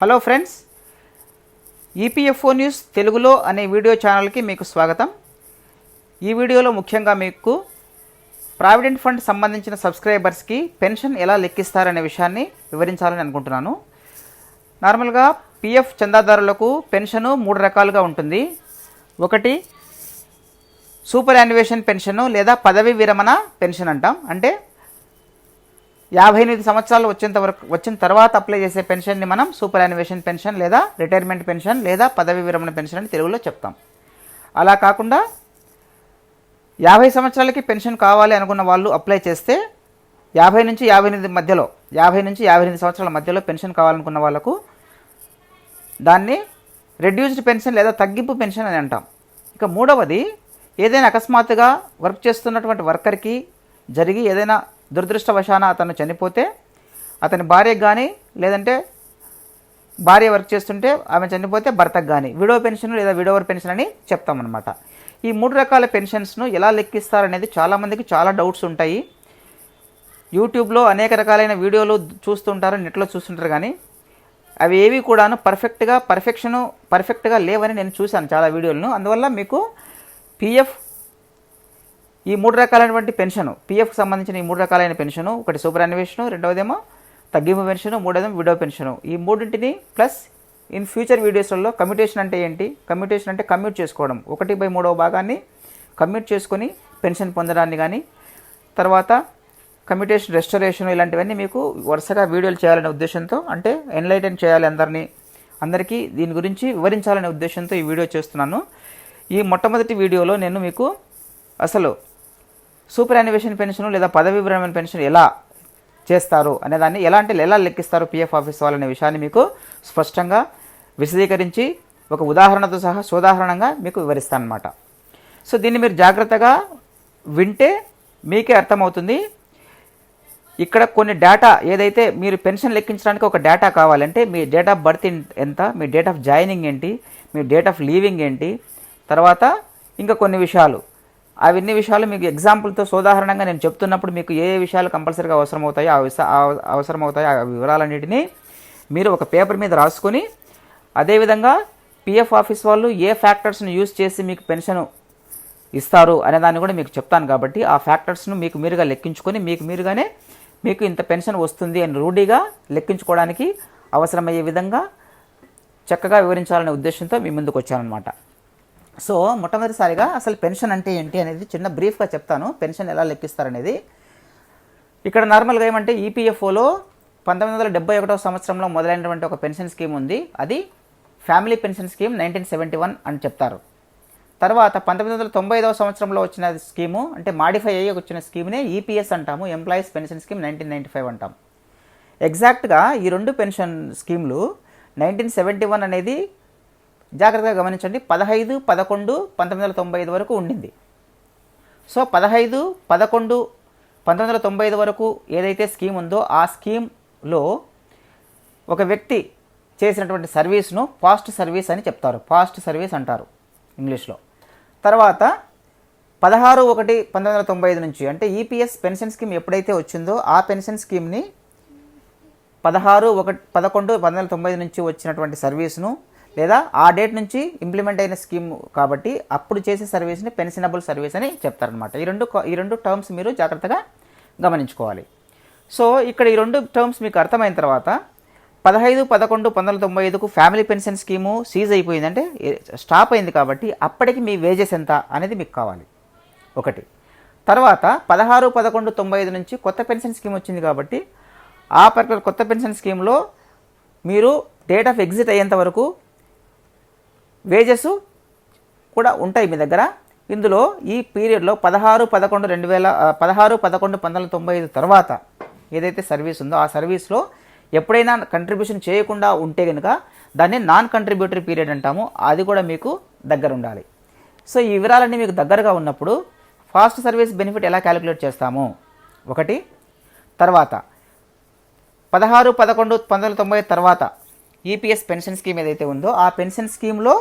Hello friends, EPFO news తెలుగులో అనే video ఛానల్కి మీకు స్వాగతం. ఈ వీడియోలో ముఖ్యంగా మీకు ప్రావిడెంట్ ఫండ్ సంబంధించిన సబ్స్క్రైబర్స్కి పెన్షన్ ఎలా లెక్కిస్తారనే విషయాన్ని వివరించాలని అనుకుంటున్నాను. నార్మల్గా పిఎఫ్ చందాదారులకు పెన్షను 3 రకాలుగా ఉంటుంది. ఒకటి సూపర్ యాన్యువేషన్ పెన్షను లేదా పదవీ విరమణ పెన్షన్ అంటాం. అంటే 58 సంవత్సరాలు వచ్చిన తర్వాత అప్లై చేసే పెన్షన్ని మనం సూపర్ యాన్యువేషన్ పెన్షన్ లేదా రిటైర్మెంట్ పెన్షన్ లేదా పదవీ విరమణ పెన్షన్ అని తెలుగులో చెప్తాం. అలా కాకుండా 50 సంవత్సరాలకి పెన్షన్ కావాలి అనుకున్న వాళ్ళు అప్లై చేస్తే 50 నుంచి 58 సంవత్సరాల మధ్యలో పెన్షన్ కావాలనుకున్న వాళ్ళకు దాన్ని రెడ్యూస్డ్ పెన్షన్ లేదా తగ్గింపు పెన్షన్ అని అంటాం. ఇక మూడవది, ఏదైనా అకస్మాత్తుగా వర్క్ చేస్తున్నటువంటి వర్కర్కి జరిగి ఏదైనా దురదృష్టవశాన అతను చనిపోతే అతని భార్యకు కానీ లేదంటే భార్య వర్క్ చేస్తుంటే ఆమె చనిపోతే భర్తకు కానీ విడో పెన్షన్ లేదా విడోవర్ పెన్షన్ అని చెప్తామన్నమాట. ఈ 3 రకాల పెన్షన్స్ను ఎలా లెక్కిస్తారనేది చాలామందికి చాలా డౌట్స్ ఉంటాయి. యూట్యూబ్లో అనేక రకాలైన వీడియోలు చూస్తుంటారు, నెట్లో చూస్తుంటారు, కానీ అవి ఏవి కూడాను పర్ఫెక్ట్గా లేవని నేను చూశాను చాలా వీడియోలను. అందువల్ల మీకు ఈ 3 రకాలైనటువంటి పెన్షను, పిఎఫ్కి సంబంధించిన ఈ 3 రకాలైన పెన్షను, ఒకటి సూపర్ యాన్యువేషను, రెండవదేమో తగ్గింపు పెన్షను, మూడోదేమో విడో పెన్షను, ఈ మూడింటిని ప్లస్ ఇన్ ఫ్యూచర్ వీడియోస్లలో కమ్యూటేషన్ అంటే ఏంటి, కమ్యూటేషన్ అంటే కమ్యూట్ చేసుకోవడం, 1/3వ భాగాన్ని కమ్యూట్ చేసుకొని పెన్షన్ పొందడాన్ని కానీ, తర్వాత కమ్యూటేషన్ రెస్టరేషన్, ఇలాంటివన్నీ మీకు వరుసగా వీడియోలు చేయాలనే ఉద్దేశంతో, అంటే ఎన్లైటన్ చేయాలి అందరికీ దీని గురించి వివరించాలనే ఉద్దేశంతో ఈ వీడియో చేస్తున్నాను. ఈ మొట్టమొదటి వీడియోలో నేను మీకు అసలు సూపర్ యాన్యువేషన్ పెన్షన్ లేదా పదవీ విరమణ పెన్షన్ ఎలా చేస్తారు అనేదాన్ని, ఎలా లెక్కిస్తారు పిఎఫ్ ఆఫీస్ వాళ్ళనే విషయాన్ని మీకు స్పష్టంగా విశదీకరించి ఒక ఉదాహరణతో సహా సోదాహరణంగా మీకు వివరిస్తాను అన్నమాట. సో దీన్ని మీరు జాగ్రత్తగా వింటే మీకే అర్థమవుతుంది. ఇక్కడ కొన్ని డేటా, ఏదైతే మీరు పెన్షన్ లెక్కించడానికి ఒక డేటా కావాలంటే మీ డేట్ ఆఫ్ బర్త్ ఎంత, మీ డేట్ ఆఫ్ జాయినింగ్ ఏంటి, మీ డేట్ ఆఫ్ లీవింగ్ ఏంటి, తర్వాత ఇంకా కొన్ని విషయాలు, అవన్నీ విషయాలు మీకు ఎగ్జాంపుల్తో సోదాహరణంగా నేను చెప్తున్నప్పుడు మీకు ఏ విషయాలు కంపల్సరీగా అవసరమవుతాయో ఆ వివరాలన్నిటినీ మీరు ఒక పేపర్ మీద రాసుకొని, అదేవిధంగా పిఎఫ్ ఆఫీస్ వాళ్ళు ఏ ఫ్యాక్టర్స్ని యూజ్ చేసి మీకు పెన్షన్ ఇస్తారు అనేదాన్ని కూడా మీకు చెప్తాను. కాబట్టి ఆ ఫ్యాక్టర్స్ను మీకు మీరుగా లెక్కించుకొని మీకు ఇంత పెన్షన్ వస్తుంది అని రూఢీగా లెక్కించుకోవడానికి అవసరమయ్యే విధంగా చక్కగా వివరించాలనే ఉద్దేశంతో మీ ముందుకు వచ్చానమాట. సో మొట్టమొదటిసారిగా అసలు పెన్షన్ అంటే ఏంటి అనేది చిన్న బ్రీఫ్గా చెప్తాను. పెన్షన్ ఎలా లెక్కిస్తారనేది ఇక్కడ నార్మల్గా ఏమంటే ఈపీఎఫ్ఓలో 1971 సంవత్సరంలో మొదలైనటువంటి ఒక పెన్షన్ స్కీమ్ ఉంది. అది ఫ్యామిలీ పెన్షన్ స్కీమ్ 1971 అని చెప్తారు. తర్వాత 1995 సంవత్సరంలో వచ్చిన స్కీము, అంటే మాడిఫై అయ్యి వచ్చిన స్కీమ్నే ఈపీఎస్ అంటాము, ఎంప్లాయీస్ పెన్షన్ స్కీమ్ 1995 అంటాం. ఎగ్జాక్ట్గా ఈ 2 పెన్షన్ స్కీమ్లు 1971 అనేది జాగ్రత్తగా గమనించండి, 15/11/1995 వరకు ఉండింది. సో 15/11/1995 వరకు ఏదైతే స్కీమ్ ఉందో ఆ స్కీమ్లో ఒక వ్యక్తి చేసినటువంటి సర్వీస్ను పాస్ట్ సర్వీస్ అని చెప్తారు, పాస్ట్ సర్వీస్ అంటారు ఇంగ్లీష్లో. తర్వాత 16/1/1995 నుంచి, అంటే ఈపీఎస్ పెన్షన్ స్కీమ్ ఎప్పుడైతే వచ్చిందో ఆ పెన్షన్ స్కీమ్ని 16/1/11/1995 నుంచి వచ్చినటువంటి సర్వీస్ను, లేదా ఆ డేట్ నుంచి ఇంప్లిమెంట్ అయిన స్కీమ్ కాబట్టి అప్పుడు చేసే సర్వీస్ని పెన్షనబుల్ సర్వీస్ అని చెప్తారనమాట. ఈ రెండు టర్మ్స్ మీరు జాగ్రత్తగా గమనించుకోవాలి. సో ఇక్కడ ఈ 2 టర్మ్స్ మీకు అర్థమైన తర్వాత 15/11/1995కు ఫ్యామిలీ పెన్షన్ స్కీము సీజ్ అయిపోయింది, అంటే స్టాప్ అయింది. కాబట్టి అప్పటికి మీ వేజెస్ ఎంత అనేది మీకు కావాలి ఒకటి. తర్వాత 16/11/95 నుంచి కొత్త పెన్షన్ స్కీమ్ వచ్చింది. కాబట్టి ఆ పర్టికులర్ కొత్త పెన్షన్ స్కీమ్లో మీరు డేట్ ఆఫ్ ఎగ్జిట్ అయ్యేంత వరకు వేజెస్ కూడా ఉంటాయి మీ దగ్గర. ఇందులో ఈ పీరియడ్లో 16/11/1995 తర్వాత ఏదైతే సర్వీస్ ఉందో ఆ సర్వీస్లో ఎప్పుడైనా కంట్రిబ్యూషన్ చేయకుండా ఉంటే కనుక దాన్ని నాన్ కంట్రిబ్యూటరీ పీరియడ్ అంటాము, అది కూడా మీకు దగ్గర ఉండాలి. సో ఈ వివరాలన్నీ మీకు దగ్గరగా ఉన్నప్పుడు ఫాస్ట్ సర్వీస్ బెనిఫిట్ ఎలా క్యాలిక్యులేట్ చేస్తాము ఒకటి. తర్వాత 16/11/1995 తర్వాత ఈపీఎస్ పెన్షన్ స్కీమ్ ఏదైతే ఉందో ఆ పెన్షన్ స్కీమ్లో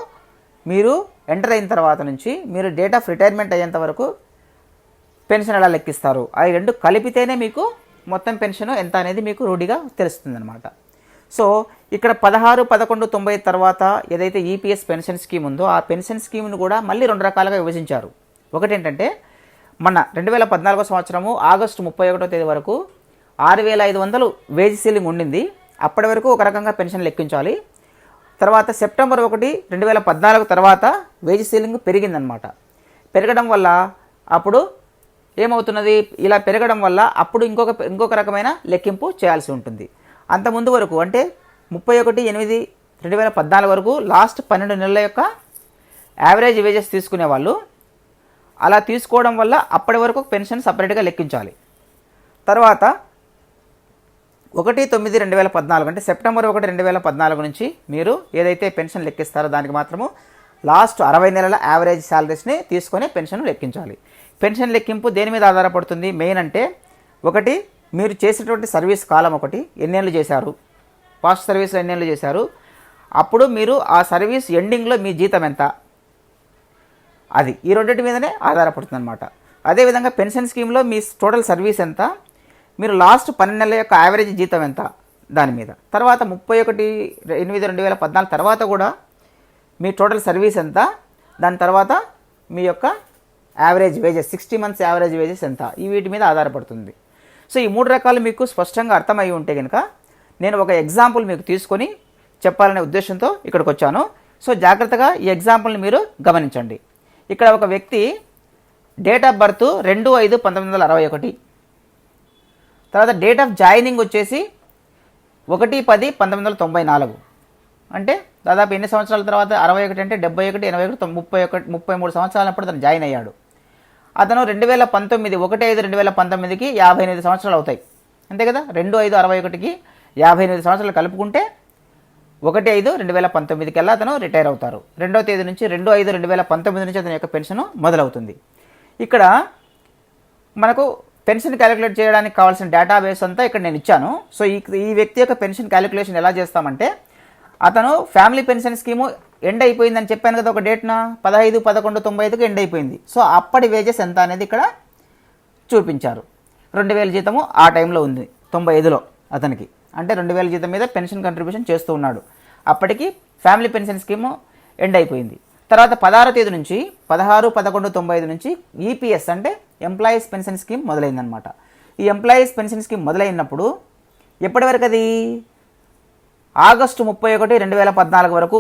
మీరు ఎంటర్ అయిన తర్వాత నుంచి మీరు డేట్ ఆఫ్ రిటైర్మెంట్ అయ్యేంత వరకు పెన్షన్ ఎలా లెక్కిస్తారు, అవి 2 కలిపితేనే మీకు మొత్తం పెన్షన్ ఎంత అనేది మీకు రూఢిగా తెలుస్తుంది అనమాట. సో ఇక్కడ 16-11-90 తర్వాత ఏదైతే ఈపీఎస్ పెన్షన్ స్కీమ్ ఉందో ఆ పెన్షన్ స్కీమ్ను కూడా మళ్ళీ 2 రకాలుగా విభజించారు. ఒకటి ఏంటంటే మన 2014 సంవత్సరము ఆగస్టు 31వ తేదీ వరకు 6,500 వేజ్ సీలింగ్ ఉండింది. అప్పటి వరకు ఒక రకంగా పెన్షన్ లెక్కించాలి. తర్వాత సెప్టెంబర్ 1, 2014 తర్వాత వేజ్ సీలింగ్ పెరిగిందనమాట. పెరగడం వల్ల అప్పుడు ఏమవుతున్నది, ఇలా పెరగడం వల్ల అప్పుడు ఇంకొక రకమైన లెక్కింపు చేయాల్సి ఉంటుంది. అంత ముందు వరకు అంటే 31/8/2014 వరకు లాస్ట్ 12 నెలల యొక్క యావరేజ్ వేజెస్ తీసుకునేవాళ్ళు. అలా తీసుకోవడం వల్ల అప్పటి వరకు పెన్షన్ సపరేట్గా లెక్కించాలి. తర్వాత 1/9/2014 అంటే సెప్టెంబర్ 1, 2014 నుంచి మీరు ఏదైతే పెన్షన్ లెక్కిస్తారో దానికి మాత్రము లాస్ట్ 60 నెలల యావరేజ్ శాలరీస్ని తీసుకొని పెన్షన్ లెక్కించాలి. పెన్షన్ లెక్కింపు దేని మీద ఆధారపడుతుంది మెయిన్ అంటే, ఒకటి మీరు చేసినటువంటి సర్వీస్ కాలం, ఒకటి ఎన్నేళ్ళు చేశారు, పాస్ట్ సర్వీస్లో ఎన్నేళ్ళు చేశారు, అప్పుడు మీరు ఆ సర్వీస్ ఎండింగ్లో మీ జీతం ఎంత, అది ఈ రెండింటి మీదనే ఆధారపడుతుంది అనమాట. అదేవిధంగా పెన్షన్ స్కీమ్లో మీ టోటల్ సర్వీస్ ఎంత, మీరు లాస్ట్ 12 నెలల యొక్క యావరేజ్ జీతం ఎంత దాని మీద. తర్వాత 31/8/2014 తర్వాత కూడా మీ టోటల్ సర్వీస్ ఎంత, దాని తర్వాత మీ యొక్క average wages 60 months average wages ఎంత, ఈ వీటి మీద ఆధారపడుతుంది. సో ఈ 3 రకాలు మీకు స్పష్టంగా అర్థమై ఉంటే కనుక నేను ఒక ఎగ్జాంపుల్ మీకు తీసుకొని చెప్పాలనే ఉద్దేశంతో ఇక్కడికి వచ్చాను. సో జాగ్రత్తగా ఈ ఎగ్జాంపుల్ని మీరు గమనించండి. ఇక్కడ ఒక వ్యక్తి డేట్ ఆఫ్ బర్త్ 2/5/1961, తర్వాత డేట్ ఆఫ్ జాయినింగ్ వచ్చేసి 1/10/1994. అంటే దాదాపు ఎన్ని సంవత్సరాల తర్వాత, 61 అంటే 71, 81, 31, 33 సంవత్సరాలప్పుడు అతను జాయిన్ అయ్యాడు. అతను 2019 1/5/2019కి 58 సంవత్సరాలు అవుతాయి, అంతే కదా. 2/5/61కి 58 సంవత్సరాలు కలుపుకుంటే 1/5/2019 కల్లా అతను రిటైర్ అవుతారు. 2వ తేదీ నుంచి 2/5/2019 నుంచి అతని యొక్క పెన్షన్ మొదలవుతుంది. ఇక్కడ మనకు పెన్షన్ క్యాలిక్యులేట్ చేయడానికి కావాల్సిన డేటాబేస్ అంతా ఇక్కడ నేను ఇచ్చాను. సో ఈ వ్యక్తి యొక్క పెన్షన్ క్యాలిక్యులేషన్ ఎలా చేస్తామంటే, అతను ఫ్యామిలీ పెన్షన్ స్కీము ఎండ్ అయిపోయిందని చెప్పాను కదా ఒక డేట్న 15/11/95కి ఎండ్ అయిపోయింది. సో అప్పటి వేజెస్ ఎంత అనేది ఇక్కడ చూపించారు. 2,000 జీతము ఆ టైంలో ఉంది 95లో అతనికి, అంటే 2,000 జీతం మీద పెన్షన్ కంట్రిబ్యూషన్ చేస్తూ ఉన్నాడు. అప్పటికి ఫ్యామిలీ పెన్షన్ స్కీము ఎండ్ అయిపోయింది. తర్వాత 16వ తేదీ నుంచి 16/11/95 నుంచి ఈపీఎస్ అంటే ఎంప్లాయీస్ పెన్షన్ స్కీమ్ మొదలైందనమాట. ఈ ఎంప్లాయీస్ పెన్షన్ స్కీమ్ మొదలైనప్పుడు ఎప్పటి వరకు అది ఆగస్టు 31, 2014 వరకు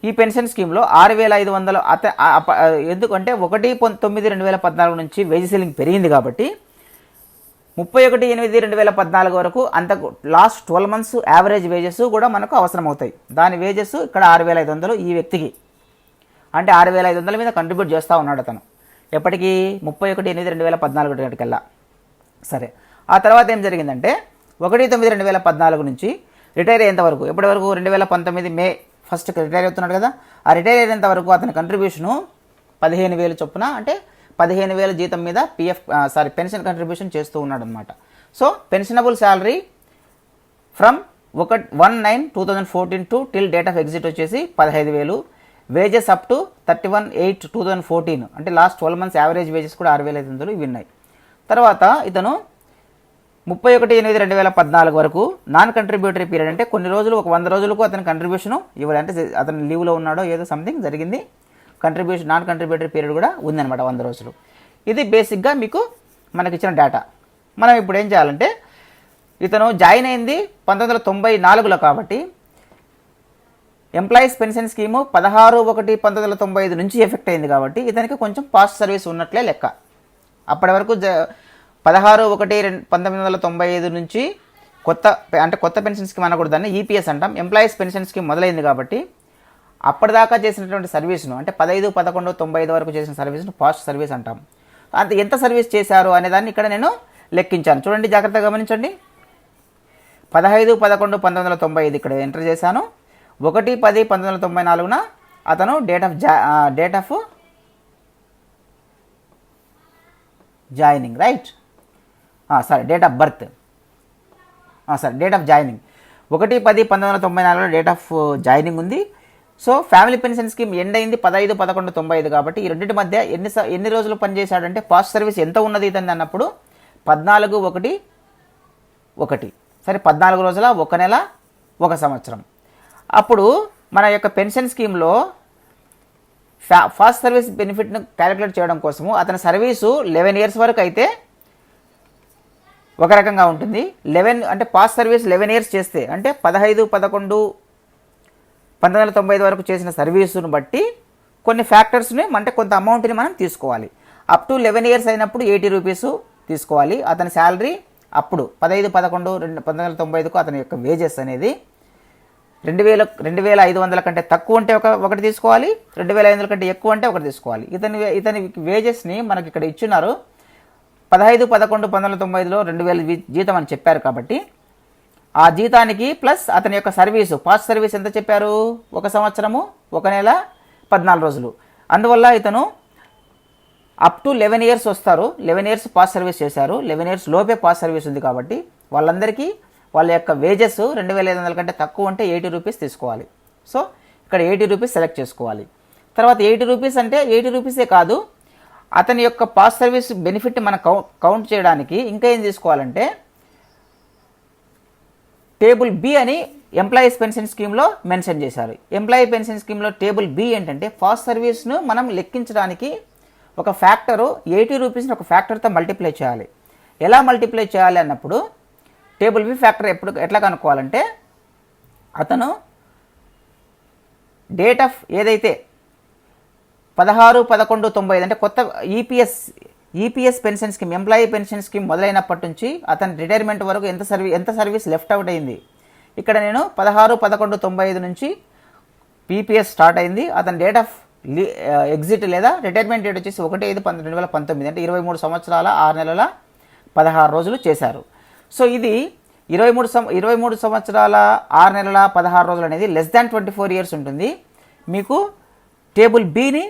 ఈ పెన్షన్ స్కీమ్లో 6,500 ఎందుకంటే 1/9/2014 నుంచి వేజ్ సీలింగ్ పెరిగింది కాబట్టి 31/8/2014 వరకు అంత లాస్ట్ 12 మంత్స్ యావరేజ్ వేజెస్ కూడా మనకు అవసరం అవుతాయి. దాని వేజెస్ ఇక్కడ 6,500 ఈ వ్యక్తికి, అంటే 6,500 మీద కంట్రిబ్యూట్ చేస్తూ ఉన్నాడు అతను ఎప్పటికీ 31/8/2014 కల్లా. సరే, ఆ తర్వాత ఏం జరిగిందంటే 1/9/2014 నుంచి రిటైర్ అయ్యేంత వరకు, ఎప్పటి వరకు 2019 మే 1కి రిటైర్ అవుతున్నాడు కదా, ఆ రిటైర్ అయ్యేంత వరకు అతని కంట్రిబ్యూషను 15,000 చొప్పున, అంటే 15,000 జీతం మీద పెన్షన్ కంట్రిబ్యూషన్ చేస్తూ ఉన్నాడు అనమాట. So pensionable salary from 1/9/2014 to till date of exit వచ్చేసి 15,000, వేజెస్ అప్ టు 31/8/2014 అంటే లాస్ట్ 12 మంత్స్ యావరేజ్ వేజెస్ కూడా 6,500 ఇవి ఉన్నాయి. తర్వాత ఇతను 31/8/2014 వరకు నాన్ కంట్రిబ్యూటరీ పీరియడ్, అంటే కొన్ని రోజులు ఒక 100 రోజులకు అతని కంట్రిబ్యూషన్ ఇవ్వాలి, అంటే అతను లీవ్లో ఉన్నాడో ఏదో సంథింగ్ జరిగింది, కంట్రిబ్యూషన్ నాన్ కంట్రిబ్యూటరీ పీరియడ్ కూడా ఉందన్నమాట 100 రోజులు. ఇది బేసిక్గా మీకు మనకి ఇచ్చిన డేటా. మనం ఇప్పుడు ఏం చేయాలంటే, ఇతను జాయిన్ అయింది 1994లో కాబట్టి ఎంప్లాయీస్ పెన్షన్ స్కీము 16/1/1995 నుంచి ఎఫెక్ట్ అయింది కాబట్టి ఇతనికి కొంచెం పాస్ట్ సర్వీస్ ఉన్నట్లే లెక్క. అప్పటి వరకు 16/1/1995 నుంచి కొత్త పెన్షన్ స్కీమ్ అనకూడదని ఈపీఎస్ అంటాం, ఎంప్లాయీస్ పెన్షన్ స్కీమ్ మొదలైంది కాబట్టి అప్పటిదాకా చేసినటువంటి సర్వీస్ను, అంటే 15/11/95 వరకు చేసిన సర్వీస్ను పాస్ట్ సర్వీస్ అంటాం. అంత ఎంత సర్వీస్ చేశారు అనేదాన్ని ఇక్కడ నేను లెక్కించాను. చూడండి, జాగ్రత్తగా గమనించండి. 15/11/1995 ఇక్కడ ఎంటర్ చేశాను. 1/10/1994 అతను date of joining, right, date of birth, date of joining 1/10/1994 date of joining ఉంది. So family pension scheme end అయింది 15/11/95 కాబట్టి ఈ రెండింటి మధ్య ఎన్ని రోజులు పనిచేశాడంటే, పాస్ట్ సర్వీస్ ఎంత ఉన్నది ఇతని అన్నప్పుడు 14/1/1 సరే 14 రోజుల, 1 నెల, 1 సంవత్సరం. అప్పుడు మన యొక్క పెన్షన్ స్కీమ్లో ఫాస్ట్ సర్వీస్ బెనిఫిట్ను క్యాలిక్యులేట్ చేయడం కోసము అతని సర్వీసు 11 ఇయర్స్ వరకు అయితే ఒక రకంగా ఉంటుంది. 11 అంటే పాస్ట్ సర్వీస్ 11 ఇయర్స్ చేస్తే అంటే 15/11/1995 వరకు చేసిన సర్వీసును బట్టి కొన్ని ఫ్యాక్టర్స్ని అంటే కొంత అమౌంట్ని మనం తీసుకోవాలి. అప్ టు 11 ఇయర్స్ అయినప్పుడు 80 రూపీస్ తీసుకోవాలి. అతని శాలరీ అప్పుడు 15/11/1995కు అతని యొక్క వేజెస్ అనేది 2,500 కంటే తక్కువ ఉంటే ఒకటి తీసుకోవాలి, 2,500 కంటే ఎక్కువ అంటే ఒకటి తీసుకోవాలి. ఇతని వేజెస్ని మనకి ఇక్కడ ఇచ్చున్నారు. 15/11/1995లో 2,000 జీతం అని చెప్పారు కాబట్టి ఆ జీతానికి ప్లస్ అతని యొక్క సర్వీసు పాస్ట్ సర్వీస్ ఎంత చెప్పారు, 1 సంవత్సరము, 1 నెల, 14 రోజులు. అందువల్ల ఇతను అప్ టు 11 ఇయర్స్ వస్తారు. 11 ఇయర్స్ పాస్ట్ సర్వీస్ చేశారు, 11 ఇయర్స్ లోపే పాస్ట్ సర్వీస్ ఉంది కాబట్టి వాళ్ళందరికీ వాళ్ళ యొక్క వేజెస్ 2,500 కంటే తక్కువ ఉంటే 80 రూపీస్ తీసుకోవాలి. సో ఇక్కడ 80 రూపీస్ సెలెక్ట్ చేసుకోవాలి. తర్వాత 80 రూపీస్ అంటే 80 రూపీసే కాదు, అతని యొక్క పాస్ట్ సర్వీస్ బెనిఫిట్ మనం కౌంట్ చేయడానికి ఇంకా ఏం తీసుకోవాలంటే టేబుల్ బి అని ఎంప్లాయీస్ పెన్షన్ స్కీమ్లో మెన్షన్ చేశారు. ఎంప్లాయీ పెన్షన్ స్కీమ్లో టేబుల్ బి ఏంటంటే ఫాస్ట్ సర్వీస్ను మనం లెక్కించడానికి ఒక ఫ్యాక్టరు 80 రూపీస్ని ఒక ఫ్యాక్టర్తో మల్టిప్లై చేయాలి. ఎలా మల్టిప్లై చేయాలి అన్నప్పుడు టేబుల్ బి ఫ్యాక్టర్ ఎట్లా కనుక్కోవాలంటే అతను డేట్ ఆఫ్ ఏదైతే 16/11/95 అంటే కొత్త EPS pension scheme employee pension scheme మొదలైనప్పటి నుంచి అతని రిటైర్మెంట్ వరకు ఎంత సర్వీస్ లెఫ్ట్ అవుట్ అయింది. ఇక్కడ నేను 16/11/95 నుంచి పీపీఎస్ స్టార్ట్ అయింది. అతని డేట్ ఆఫ్ ఎగ్జిట్ లేదా రిటైర్మెంట్ డేట్ వచ్చేసి 1/5/2019 అంటే 23 సంవత్సరాల 6 నెలల 16 రోజులు చేశారు. సో ఇది 23 సంవత్సరాల 6 నెలల 16 రోజులు అనేది లెస్ దాన్ 24 ఇయర్స్ ఉంటుంది. మీకు టేబుల్ బిని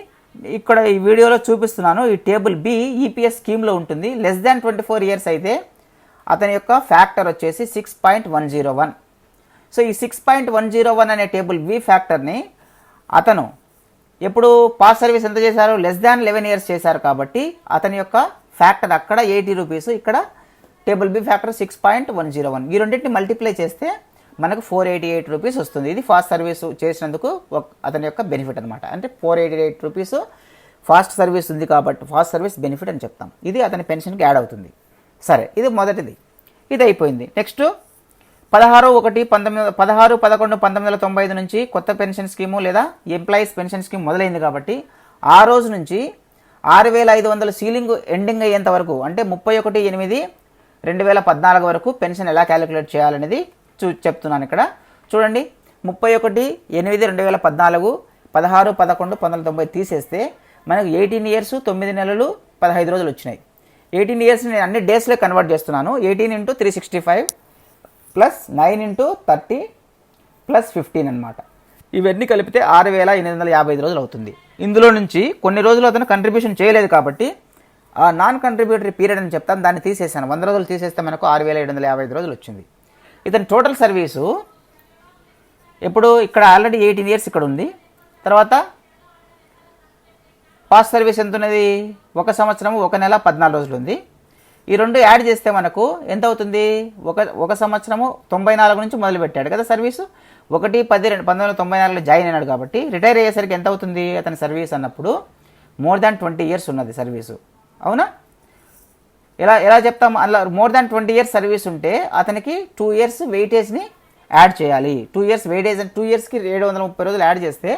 ఇక్కడ ఈ వీడియోలో చూపిస్తున్నాను. ఈ టేబుల్ బి ఈపీఎస్ స్కీమ్లో ఉంటుంది. లెస్ దాన్ 24 ఇయర్స్ అయితే అతని యొక్క ఫ్యాక్టర్ వచ్చేసి 6.101. సో ఈ 6.101 అనే టేబుల్ బి ఫ్యాక్టర్ని అతను ఎప్పుడు పాస్ సర్వీస్ ఎంత చేశారు, లెస్ దాన్ 11 ఇయర్స్ చేశారు కాబట్టి అతని యొక్క ఫ్యాక్టర్ అక్కడ 80 రూపీస్, ఇక్కడ టేబుల్ బి ఫ్యాక్టర్ 6.101. ఈ రెండింటిని మల్టిప్లై చేస్తే మనకు 488 రూపీస్ వస్తుంది. ఇది ఫాస్ట్ సర్వీస్ చేసినందుకు అతని యొక్క బెనిఫిట్ అనమాట. అంటే 488 రూపీస్ ఫాస్ట్ సర్వీస్ ఉంది కాబట్టి ఫాస్ట్ సర్వీస్ బెనిఫిట్ అని చెప్తాం. ఇది అతని పెన్షన్కి యాడ్ అవుతుంది. సరే, ఇది మొదటిది, ఇది అయిపోయింది. నెక్స్ట్ 16/11/1995 నుంచి కొత్త పెన్షన్ స్కీము లేదా ఎంప్లాయీస్ పెన్షన్ స్కీమ్ మొదలైంది కాబట్టి ఆ రోజు నుంచి 6,500 సీలింగ్ ఎండింగ్ అయ్యేంత వరకు అంటే 31/8/2014 వరకు పెన్షన్ ఎలా క్యాలిక్యులేట్ చేయాలనేది చెప్తున్నాను. ఇక్కడ చూడండి, 31/8/2014 16/11/1995 తీసేస్తే మనకు 18 ఇయర్స్ 9 నెలలు 15 రోజులు వచ్చినాయి. 18 ఇయర్స్ నేను అన్ని డేస్లో కన్వర్ట్ చేస్తున్నాను. 18 × 365 ప్లస్ 9 × 30 ప్లస్ 15 అనమాట. ఇవన్నీ కలిపితే 6,855 రోజులు అవుతుంది. ఇందులో నుంచి కొన్ని రోజులు అతను కంట్రిబ్యూషన్ చేయలేదు కాబట్టి ఆ నాన్ కంట్రిబ్యూటరీ పీరియడ్ అని చెప్తాను, దాన్ని తీసేసాను. 100 రోజులు తీసేస్తే మనకు 6,755 రోజులు వచ్చింది. ఇతని టోటల్ సర్వీసు ఇప్పుడు ఇక్కడ ఆల్రెడీ 18 ఇయర్స్ ఇక్కడ ఉంది. తర్వాత పాస్ట్ సర్వీస్ ఎంత ఉన్నది, 1 సంవత్సరము 1 నెల 14 రోజులు ఉంది. ఈ రెండు యాడ్ చేస్తే మనకు ఎంత అవుతుంది, ఒక సంవత్సరము 94 నుంచి మొదలుపెట్టాడు కదా సర్వీసు, 1/10/1994లో జాయిన్ అయినాడు కాబట్టి రిటైర్ అయ్యేసరికి ఎంత అవుతుంది అతని సర్వీస్ అన్నప్పుడు మోర్ దాన్ 20 ఇయర్స్ ఉన్నది సర్వీసు. అవునా? ఎలా చెప్తాం, అలా మోర్ దాన్ 20 ఇయర్స్ సర్వీస్ ఉంటే అతనికి 2 ఇయర్స్ వెయిటేజ్ని యాడ్ చేయాలి. 2 ఇయర్స్ వెయిటేజ్ అంటే 2 ఇయర్స్కి 730 రోజులు యాడ్ చేస్తే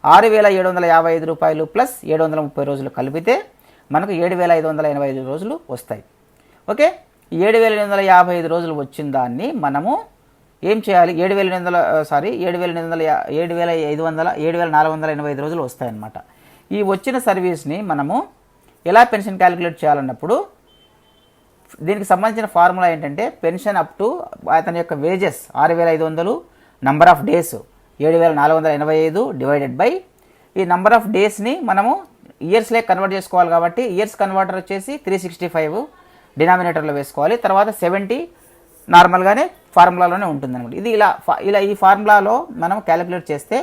6,755 రూపాయలు ప్లస్ 730 రోజులు కలిపితే మనకు 7,585 రోజులు వస్తాయి. ఓకే, 7,450 రోజులు వచ్చిన దాన్ని మనము ఏం చేయాలి, 7,485 రోజులు వస్తాయన్నమాట. ఈ వచ్చిన సర్వీస్ని మనము ఎలా పెన్షన్ క్యాలిక్యులేట్ చేయాలన్నప్పుడు దీనికి సంబంధించిన ఫార్ములా ఏంటంటే పెన్షన్ అప్ టు అతని యొక్క wages 6,500 number of days 7,485 divided by ఈ నంబర్ ఆఫ్ డేస్ని మనము ఇయర్స్లే కన్వర్ట్ చేసుకోవాలి కాబట్టి ఇయర్స్ కన్వర్టర్ వచ్చేసి 365 డినామినేటర్లో వేసుకోవాలి. తర్వాత 70 నార్మల్గానే ఫార్ములాలోనే ఉంటుంది అనమాట. ఇది ఇలా ఈ ఫార్ములాలో మనం క్యాలిక్యులేట్ చేస్తే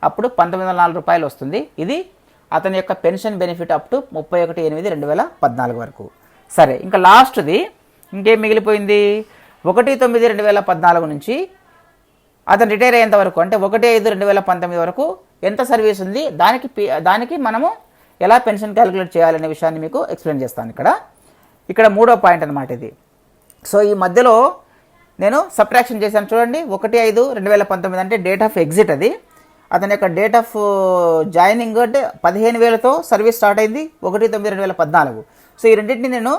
అప్పుడు 1,904 రూపాయలు వస్తుంది. ఇది అతని యొక్క పెన్షన్ బెనిఫిట్ అప్ టు 31/8/2014 వరకు. సరే, ఇంకా లాస్ట్ది ఇంకేం మిగిలిపోయింది, 1/9/2014 నుంచి అతను రిటైర్ అయ్యేంత వరకు అంటే 1/5/2019 వరకు ఎంత సర్వీస్ ఉంది, దానికి మనము ఎలా పెన్షన్ క్యాలిక్యులేట్ చేయాలనే విషయాన్ని మీకు ఎక్స్ప్లెయిన్ చేస్తాను. ఇక్కడ మూడో పాయింట్ అనమాట ఇది. సో ఈ మధ్యలో నేను సబ్ట్రాక్షన్ చేశాను చూడండి. 1/5/2019 అంటే డేట్ ఆఫ్ ఎగ్జిట్, అది అతని యొక్క డేట్ ఆఫ్ జాయినింగ్ అంటే 15,000తో సర్వీస్ స్టార్ట్ అయింది 1/9/2014. సో ఈ రెండింటిని నేను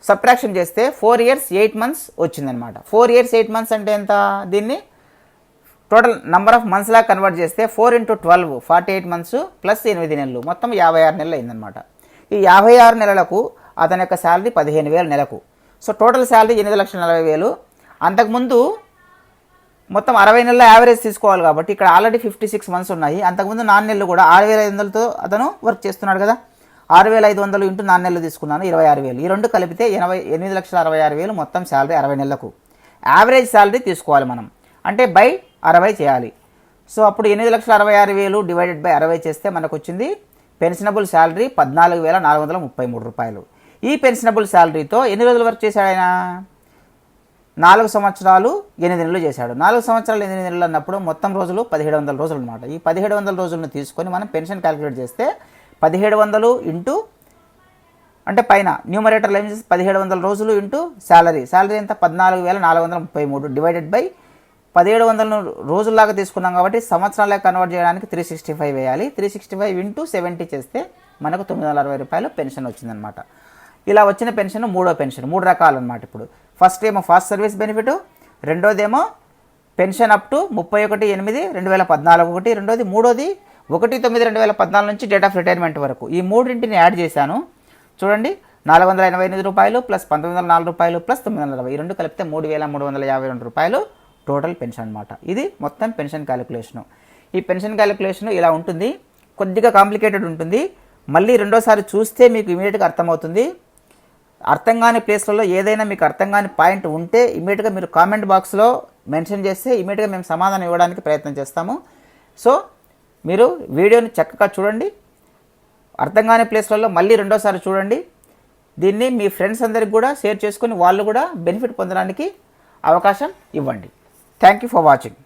సబ్ట్రాక్షన్ చేస్తే 4 years 8 months వచ్చిందనమాట. 4 years 8 months అంటే ఎంత, దీన్ని టోటల్ నంబర్ ఆఫ్ మంత్స్ లాగా కన్వర్ట్ చేస్తే 4 × 12 48 months ప్లస్ 8 నెలలు మొత్తం 56 నెలలు అయిందనమాట. ఈ 56 నెలలకు అతని యొక్క శాలరీ 15,000 నెలకు. So total salary 8,40,000. అంతకుముందు మొత్తం 60 నెలల యావరేజ్ తీసుకోవాలి కాబట్టి ఇక్కడ ఆల్రెడీ 56 months ఉన్నాయి. అంతకుముందు 4 నెలలు కూడా 6,500తో అతను వర్క్ చేస్తున్నాడు కదా. 6,500 ఇంటూ 4 నెలలు తీసుకున్నాను 26,000. ఈ రెండు కలిపితే 8,66,000 మొత్తం శాలరీ 60 నెలలకు. యావరేజ్ శాలరీ తీసుకోవాలి మనం, అంటే బై 60 చేయాలి. సో అప్పుడు 8,66,000 డివైడెడ్ బై 60 చేస్తే మనకు వచ్చింది పెన్షనబుల్ శాలరీ 14,433 రూపాయలు. ఈ పెన్షనబుల్ శాలరీతో ఎన్ని రోజులు వర్క్ చేశాడు ఆయన? 4 సంవత్సరాలు 8 నెలలు చేశాడు. 4 సంవత్సరాలు 8 నెలలు అన్నప్పుడు మొత్తం రోజులు 1,700 రోజులు అనమాట. ఈ 1,700 రోజులను తీసుకొని మనం పెన్షన్ క్యాలిక్యులేట్ చేస్తే 1,700 ఇంటూ అంటే పైన న్యూమరేటర్లో ఏం చేస్తే 1,700 రోజులు ఇంటూ శాలరీ ఎంత 14,433 డివైడెడ్ బై 1,700 రోజుల్లాగా తీసుకున్నాం కాబట్టి సంవత్సరాలకు కన్వర్ట్ చేయడానికి 365 వేయాలి. 365 ఇంటూ 70 చేస్తే మనకు 960 రూపాయలు పెన్షన్ వచ్చిందనమాట. ఇలా వచ్చిన పెన్షన్ మూడో పెన్షన్, 3 రకాలు అనమాట. ఇప్పుడు ఫస్ట్ ఏమో ఫాస్ట్ సర్వీస్ బెనిఫిట్, రెండోదేమో పెన్షన్ అప్ టు 31/8/2014 ఒకటి, మూడోది 1/9/2014 నుంచి డేట్ ఆఫ్ రిటైర్మెంట్ వరకు. ఈ మూడింటిని యాడ్ చేశాను చూడండి. 488 రూపాయలు ప్లస్ 1,904 రూపాయలు ప్లస్ 960, ఈ రెండు కలిపితే 3,352 రూపాయలు టోటల్ పెన్షన్ అనమాట. ఇది మొత్తం పెన్షన్ క్యాలిక్యులేషను. ఈ పెన్షన్ క్యాలిక్యులేషను ఇలా ఉంటుంది, కొద్దిగా కాంప్లికేటెడ్ ఉంటుంది. మళ్ళీ రెండోసారి చూస్తే మీకు ఇమీడియట్గా అర్థమవుతుంది. అర్థం కాని ప్లేస్లలో ఏదైనా మీకు అర్థం కాని పాయింట్ ఉంటే ఇమీడియట్గా మీరు కామెంట్ బాక్స్లో మెన్షన్ చేస్తే ఇమీడియట్గా మేము సమాధానం ఇవ్వడానికి ప్రయత్నం చేస్తాము. సో మీరు వీడియోని చక్కగా చూడండి, అర్థం కాని ప్లేస్లలో మళ్ళీ రెండోసారి చూడండి. దీన్ని మీ ఫ్రెండ్స్ అందరికి కూడా షేర్ చేసుకొని వాళ్ళు కూడా బెనిఫిట్ పొందడానికి అవకాశం ఇవ్వండి. Thank you for watching.